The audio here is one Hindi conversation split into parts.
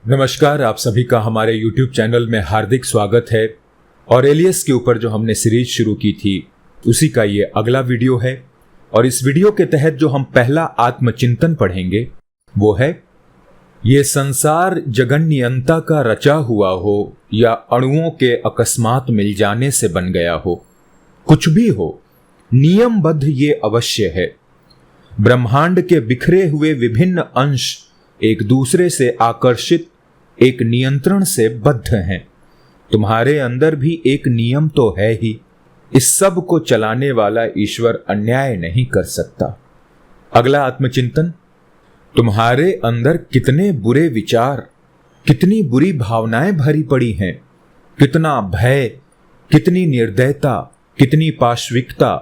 नमस्कार, आप सभी का हमारे YouTube चैनल में हार्दिक स्वागत है। और एलियस के ऊपर जो हमने सीरीज शुरू की थी उसी का ये अगला वीडियो है। और इस वीडियो के तहत जो हम पहला आत्मचिंतन पढ़ेंगे वो है, ये संसार जगन्यंता का रचा हुआ हो या अणुओं के अकस्मात मिल जाने से बन गया हो, कुछ भी हो, नियमबद्ध ये अवश्य है। ब्रह्मांड के बिखरे हुए विभिन्न अंश एक दूसरे से आकर्षित एक नियंत्रण से बद्ध हैं। तुम्हारे अंदर भी एक नियम तो है ही। इस सब को चलाने वाला ईश्वर अन्याय नहीं कर सकता। अगला आत्मचिंतन, तुम्हारे अंदर कितने बुरे विचार, कितनी बुरी भावनाएं भरी पड़ी हैं, कितना भय, कितनी निर्दयता, कितनी पाशविकता,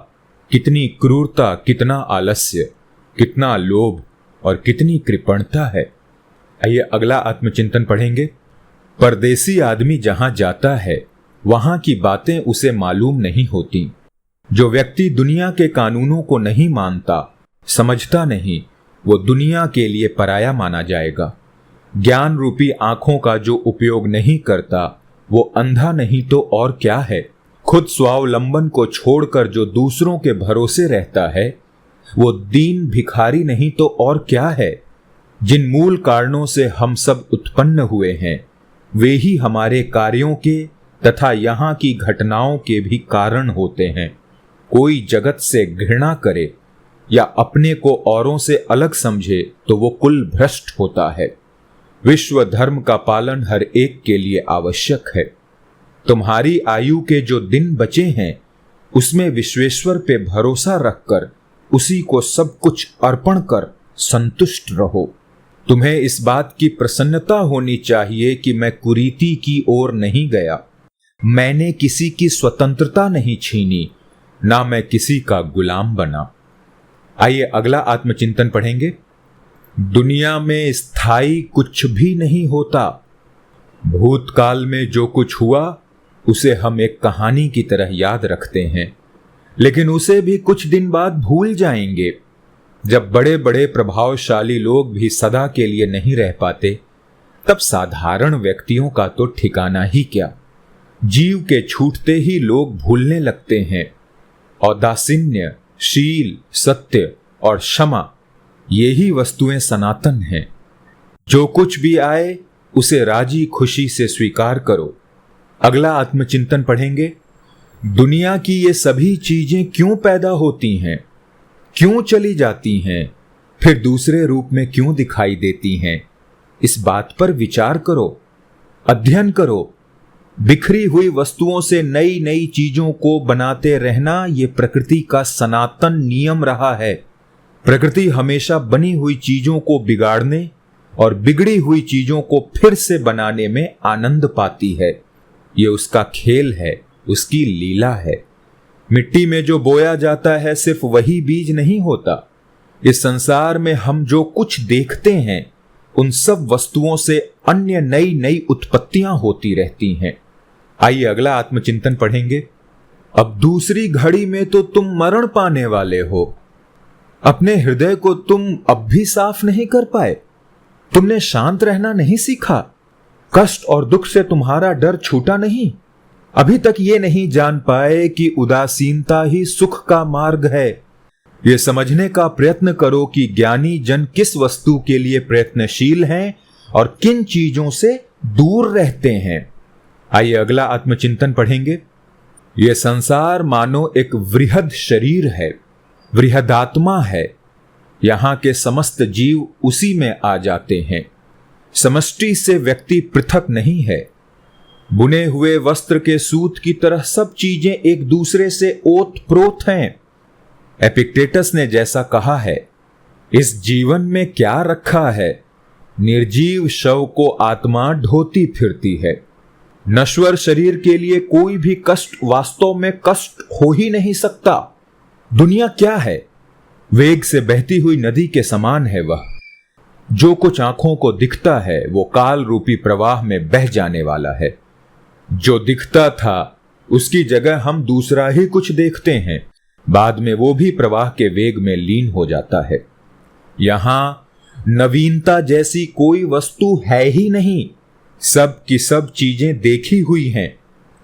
कितनी क्रूरता, कितना आलस्य, कितना लोभ और कितनी कृपणता है। आइए अगला आत्मचिंतन पढ़ेंगे। परदेसी आदमी जहां जाता है वहां की बातें उसे मालूम नहीं होती। जो व्यक्ति दुनिया के कानूनों को नहीं मानता, समझता नहीं, वो दुनिया के लिए पराया माना जाएगा। ज्ञान रूपी आंखों का जो उपयोग नहीं करता वो अंधा नहीं तो और क्या है। खुद स्वावलंबन को छोड़कर जो दूसरों के भरोसे रहता है वो दीन भिखारी नहीं तो और क्या है। जिन मूल कारणों से हम सब उत्पन्न हुए हैं वे ही हमारे कार्यों के तथा यहाँ की घटनाओं के भी कारण होते हैं। कोई जगत से घृणा करे या अपने को औरों से अलग समझे तो वो कुल भ्रष्ट होता है। विश्व धर्म का पालन हर एक के लिए आवश्यक है। तुम्हारी आयु के जो दिन बचे हैं उसमें विश्वेश्वर पे भरोसा रखकर उसी को सब कुछ अर्पण कर संतुष्ट रहो। तुम्हें इस बात की प्रसन्नता होनी चाहिए कि मैं कुरीति की ओर नहीं गया, मैंने किसी की स्वतंत्रता नहीं छीनी, ना मैं किसी का गुलाम बना। आइए अगला आत्मचिंतन पढ़ेंगे। दुनिया में स्थायी कुछ भी नहीं होता। भूतकाल में जो कुछ हुआ उसे हम एक कहानी की तरह याद रखते हैं, लेकिन उसे भी कुछ दिन बाद भूल जाएंगे। जब बड़े बड़े प्रभावशाली लोग भी सदा के लिए नहीं रह पाते, तब साधारण व्यक्तियों का तो ठिकाना ही क्या। जीव के छूटते ही लोग भूलने लगते हैं। औदासीन्य, शील, सत्य और क्षमा, यही वस्तुएं सनातन हैं। जो कुछ भी आए उसे राजी खुशी से स्वीकार करो। अगला आत्मचिंतन पढ़ेंगे। दुनिया की ये सभी चीजें क्यों पैदा होती हैं, क्यों चली जाती हैं, फिर दूसरे रूप में क्यों दिखाई देती हैं, इस बात पर विचार करो, अध्ययन करो। बिखरी हुई वस्तुओं से नई नई चीजों को बनाते रहना ये प्रकृति का सनातन नियम रहा है। प्रकृति हमेशा बनी हुई चीजों को बिगाड़ने और बिगड़ी हुई चीजों को फिर से बनाने में आनंद पाती है। ये उसका खेल है, उसकी लीला है। मिट्टी में जो बोया जाता है सिर्फ वही बीज नहीं होता। इस संसार में हम जो कुछ देखते हैं उन सब वस्तुओं से अन्य नई नई उत्पत्तियां होती रहती हैं। आइए अगला आत्मचिंतन पढ़ेंगे। अब दूसरी घड़ी में तो तुम मरण पाने वाले हो। अपने हृदय को तुम अब भी साफ नहीं कर पाए। तुमने शांत रहना नहीं सीखा। कष्ट और दुख से तुम्हारा डर छूटा नहीं। अभी तक ये नहीं जान पाए कि उदासीनता ही सुख का मार्ग है। ये समझने का प्रयत्न करो कि ज्ञानी जन किस वस्तु के लिए प्रयत्नशील हैं और किन चीजों से दूर रहते हैं। आइए अगला आत्मचिंतन पढ़ेंगे। ये संसार मानो एक वृहद शरीर है, वृहदात्मा है। यहां के समस्त जीव उसी में आ जाते हैं। समष्टि से व्यक्ति पृथक नहीं है। बुने हुए वस्त्र के सूत की तरह सब चीजें एक दूसरे से ओत प्रोत हैं। एपिक्टेटस ने जैसा कहा है, इस जीवन में क्या रखा है, निर्जीव शव को आत्मा ढोती फिरती है। नश्वर शरीर के लिए कोई भी कष्ट वास्तव में कष्ट हो ही नहीं सकता। दुनिया क्या है, वेग से बहती हुई नदी के समान है वह। जो कुछ आंखों को दिखता है वो काल रूपी प्रवाह में बह जाने वाला है। जो दिखता था उसकी जगह हम दूसरा ही कुछ देखते हैं, बाद में वो भी प्रवाह के वेग में लीन हो जाता है। यहां नवीनता जैसी कोई वस्तु है ही नहीं। सब की सब चीजें देखी हुई हैं।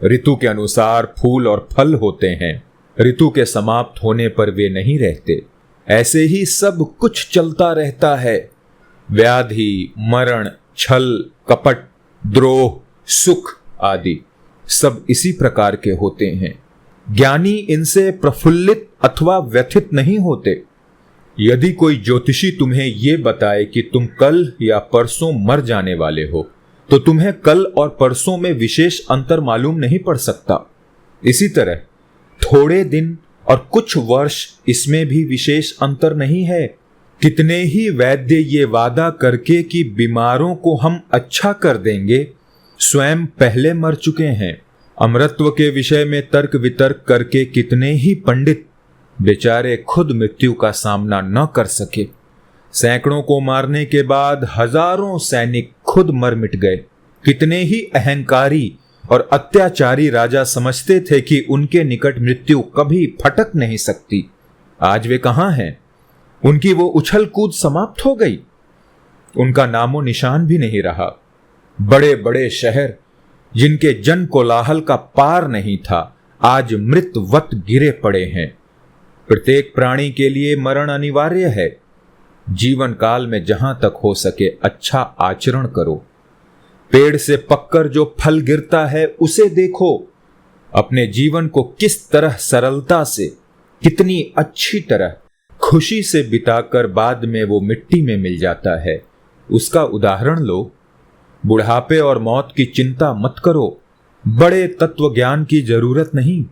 ऋतु के अनुसार फूल और फल होते हैं। ऋतु के समाप्त होने पर वे नहीं रहते। ऐसे ही सब कुछ चलता रहता है। व्याधि, मरण, छल, कपट, द्रोह, सुख आदि सब इसी प्रकार के होते हैं। ज्ञानी इनसे प्रफुल्लित अथवा व्यथित नहीं होते। यदि कोई ज्योतिषी तुम्हें यह बताए कि तुम कल या परसों मर जाने वाले हो, तो तुम्हें कल और परसों में विशेष अंतर मालूम नहीं पड़ सकता। इसी तरह थोड़े दिन और कुछ वर्ष, इसमें भी विशेष अंतर नहीं है। कितने ही वैद्य ये वादा करके कि बीमारों को हम अच्छा कर देंगे, स्वयं पहले मर चुके हैं। अमरत्व के विषय में तर्क वितर्क करके कितने ही पंडित बेचारे खुद मृत्यु का सामना न कर सके। सैकड़ों को मारने के बाद हजारों सैनिक खुद मर मिट गए। कितने ही अहंकारी और अत्याचारी राजा समझते थे कि उनके निकट मृत्यु कभी फटक नहीं सकती। आज वे कहां हैं? उनकी वो उछल कूद समाप्त हो गई। उनका नामो निशान भी नहीं रहा। बड़े बड़े शहर जिनके जन कोलाहल का पार नहीं था, आज मृतवत गिरे पड़े हैं। प्रत्येक प्राणी के लिए मरण अनिवार्य है। जीवन काल में जहां तक हो सके अच्छा आचरण करो। पेड़ से पककर जो फल गिरता है उसे देखो। अपने जीवन को किस तरह सरलता से, कितनी अच्छी तरह खुशी से बिताकर बाद में वो मिट्टी में मिल जाता है, उसका उदाहरण लो। बुढ़ापे और मौत की चिंता मत करो। बड़े तत्व ज्ञान की जरूरत नहीं।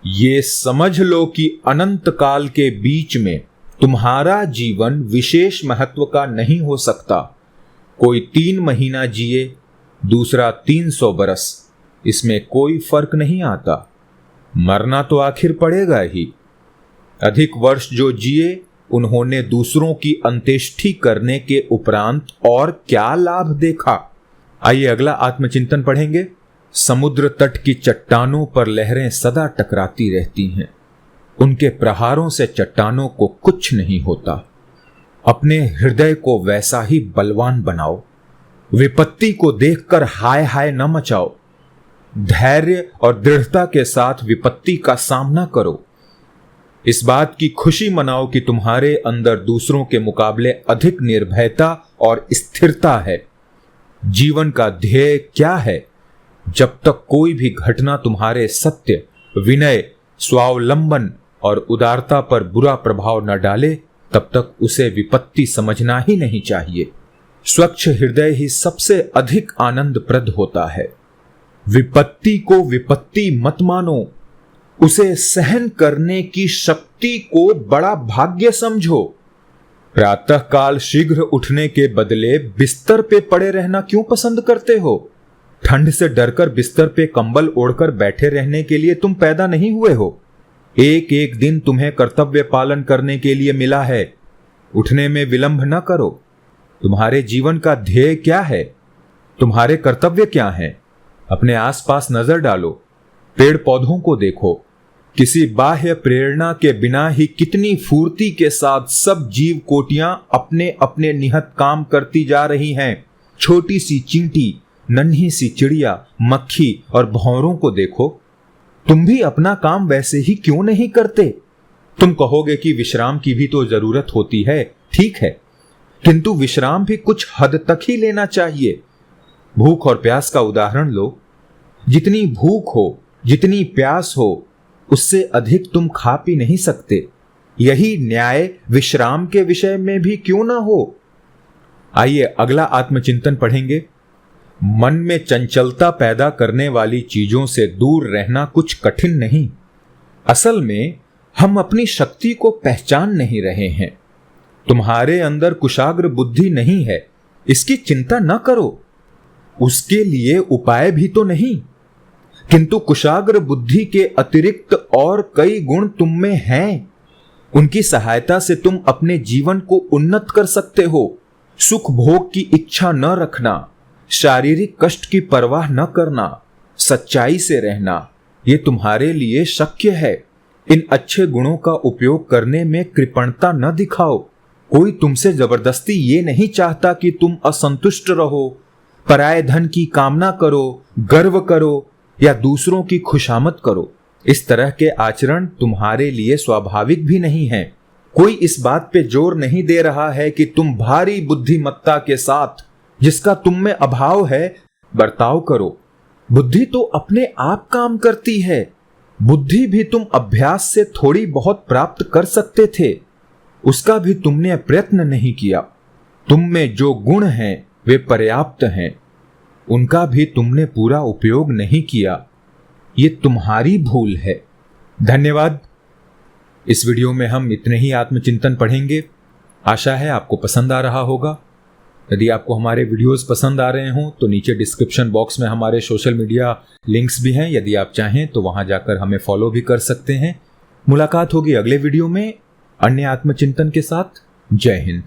ये समझ लो कि अनंत काल के बीच में तुम्हारा जीवन विशेष महत्व का नहीं हो सकता। कोई 3 महीना जिए, दूसरा 300 बरस, इसमें कोई फर्क नहीं आता। मरना तो आखिर पड़ेगा ही। अधिक वर्ष जो जिए, उन्होंने दूसरों की अंत्येष्टि करने के उपरांत और क्या लाभ देखा। आइए अगला आत्मचिंतन पढ़ेंगे। समुद्र तट की चट्टानों पर लहरें सदा टकराती रहती हैं। उनके प्रहारों से चट्टानों को कुछ नहीं होता। अपने हृदय को वैसा ही बलवान बनाओ। विपत्ति को देखकर हाय हाय न मचाओ। धैर्य और दृढ़ता के साथ विपत्ति का सामना करो। इस बात की खुशी मनाओ कि तुम्हारे अंदर दूसरों के मुकाबले अधिक निर्भयता और स्थिरता है। जीवन का ध्येय क्या है? जब तक कोई भी घटना तुम्हारे सत्य, विनय, स्वावलंबन और उदारता पर बुरा प्रभाव न डाले, तब तक उसे विपत्ति समझना ही नहीं चाहिए। स्वच्छ हृदय ही सबसे अधिक आनंदप्रद होता है। विपत्ति को विपत्ति मत मानो। उसे सहन करने की शक्ति को बड़ा भाग्य समझो। प्रातः काल शीघ्र उठने के बदले बिस्तर पे पड़े रहना क्यों पसंद करते हो? ठंड से डरकर बिस्तर पे कंबल ओढ़कर बैठे रहने के लिए तुम पैदा नहीं हुए हो। एक एक दिन तुम्हें कर्तव्य पालन करने के लिए मिला है। उठने में विलंब न करो। तुम्हारे जीवन का ध्येय क्या है? तुम्हारे कर्तव्य क्या हैं? अपने आसपास नजर डालो। पेड़ पौधों को देखो। किसी बाह्य प्रेरणा के बिना ही कितनी फुर्ती के साथ सब जीव कोटियां अपने अपने निहत काम करती जा रही हैं। छोटी सी चींटी, नन्ही सी चिड़िया, मक्खी और भौरों को देखो। तुम भी अपना काम वैसे ही क्यों नहीं करते? तुम कहोगे कि विश्राम की भी तो जरूरत होती है। ठीक है, किंतु विश्राम भी कुछ हद तक ही लेना चाहिए। भूख और प्यास का उदाहरण लो। जितनी भूख हो, जितनी प्यास हो, उससे अधिक तुम खा पी नहीं सकते। यही न्याय विश्राम के विषय में भी क्यों ना हो। आइए अगला आत्मचिंतन पढ़ेंगे। मन में चंचलता पैदा करने वाली चीजों से दूर रहना कुछ कठिन नहीं। असल में हम अपनी शक्ति को पहचान नहीं रहे हैं। तुम्हारे अंदर कुशाग्र बुद्धि नहीं है, इसकी चिंता न करो। उसके लिए उपाय भी तो नहीं, किंतु कुशाग्र बुद्धि के अतिरिक्त और कई गुण तुम में हैं। उनकी सहायता से तुम अपने जीवन को उन्नत कर सकते हो। सुख भोग की इच्छा न रखना, शारीरिक कष्ट की परवाह न करना, सच्चाई से रहना, ये तुम्हारे लिए शक्य है। इन अच्छे गुणों का उपयोग करने में कृपणता न दिखाओ। कोई तुमसे जबरदस्ती ये नहीं चाहता कि तुम असंतुष्ट रहो, पराये धन की कामना करो, गर्व करो या दूसरों की खुशामद करो। इस तरह के आचरण तुम्हारे लिए स्वाभाविक भी नहीं है। कोई इस बात पे जोर नहीं दे रहा है कि तुम भारी बुद्धिमत्ता के साथ, जिसका तुम में अभाव है, बर्ताव करो। बुद्धि तो अपने आप काम करती है। बुद्धि भी तुम अभ्यास से थोड़ी बहुत प्राप्त कर सकते थे, उसका भी तुमने प्रयत्न नहीं किया। तुम में जो गुण हैं वे पर्याप्त हैं, उनका भी तुमने पूरा उपयोग नहीं किया। ये तुम्हारी भूल है। धन्यवाद। इस वीडियो में हम इतने ही आत्मचिंतन पढ़ेंगे। आशा है आपको पसंद आ रहा होगा। यदि आपको हमारे वीडियोस पसंद आ रहे हों तो नीचे डिस्क्रिप्शन बॉक्स में हमारे सोशल मीडिया लिंक्स भी हैं। यदि आप चाहें तो वहां जाकर हमें फॉलो भी कर सकते हैं। मुलाकात होगी अगले वीडियो में अन्य आत्मचिंतन के साथ। जय हिंद।